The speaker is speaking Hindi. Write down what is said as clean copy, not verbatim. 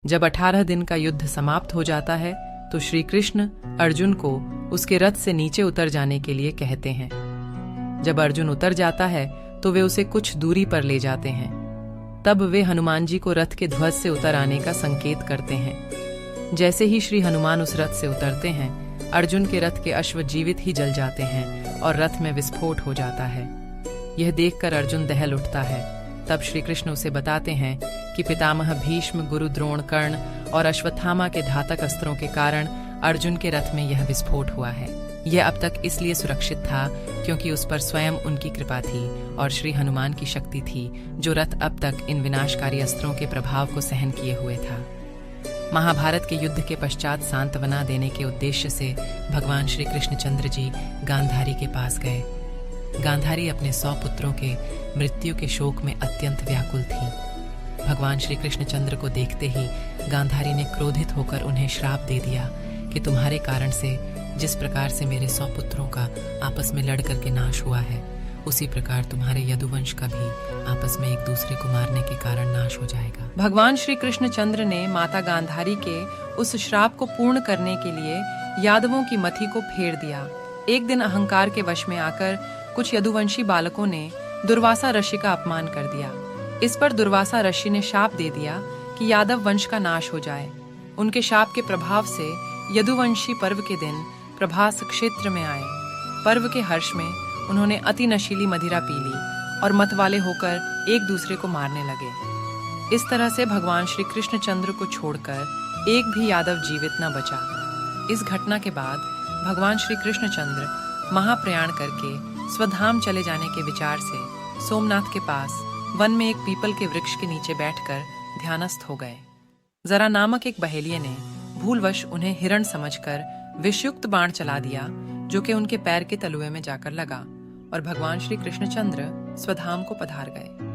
जब 18 दिन का युद्ध समाप्त हो जाता है तो श्री कृष्ण अर्जुन को उसके रथ से नीचे उतर जाने के लिए कहते हैं। जब अर्जुन उतर जाता है तो वे उसे कुछ दूरी पर ले जाते हैं। तब वे हनुमान जी को रथ के ध्वज से उतर आने का संकेत करते हैं। जैसे ही श्री हनुमान उस रथ से उतरते हैं, अर्जुन के रथ के अश्व जीवित ही जल जाते हैं और रथ में विस्फोट हो जाता है। यह देखकर अर्जुन दहल उठता है। तब श्री कृष्ण उसे बताते हैं कि पितामह भीष्म, गुरु द्रोण, कर्ण और अश्वत्थामा के घातक अस्त्रों के कारण अर्जुन के रथ में यह विस्फोट हुआ है। यह अब तक इसलिए सुरक्षित था क्योंकि उस पर स्वयं उनकी कृपा थी और श्री हनुमान की शक्ति थी, जो रथ अब तक इन विनाशकारी अस्त्रों के प्रभाव को सहन किए हुए था। महाभारत के युद्ध के पश्चात सांत्वना देने के उद्देश्य से भगवान श्री कृष्णचंद्र जी गांधारी के पास गए। गांधारी अपने 100 पुत्रों के मृत्यु के शोक में अत्यंत व्याकुल थी। भगवान श्री कृष्णचंद्र को देखते ही गांधारी ने क्रोधित होकर उन्हें श्राप दे दिया कि तुम्हारे कारण से जिस प्रकार से मेरे 100 पुत्रों का आपस में लड़ करके नाश हुआ है, उसी प्रकार तुम्हारे यदुवंश का भी आपस में एक दूसरे को मारने के कारण नाश हो जाएगा। भगवान श्री कृष्णचंद्र ने माता गांधारी के उस श्राप को पूर्ण करने के लिए यादवों की मथी को फेर दिया। एक दिन अहंकार के वश में आकर कुछ यदुवंशी बालकों ने दुर्वासा ऋषि का अपमान कर दिया। इस पर दुर्वासा ऋषि ने शाप दे दिया कि यादव वंश का नाश हो जाए। उनके शाप के प्रभाव से यदुवंशी पर्व के दिन प्रभास क्षेत्र में आए। पर्व के हर्ष में उन्होंने अति नशीली मदिरा पी ली और मतवाले होकर एक दूसरे को मारने लगे। इस तरह से भगवान श्री कृष्णचंद्र को छोड़कर एक भी यादव जीवित न बचा। इस घटना के बाद भगवान श्री कृष्णचंद्र महाप्रयाण करके स्वधाम चले जाने के विचार से सोमनाथ के पास वन में एक पीपल के वृक्ष के नीचे बैठकर ध्यानस्थ हो गए। जरा नामक एक बहेलिये ने भूलवश उन्हें हिरण समझकर विषयुक्त बाण चला दिया, जो कि उनके पैर के तलुए में जाकर लगा और भगवान श्री कृष्णचंद्र स्वधाम को पधार गए।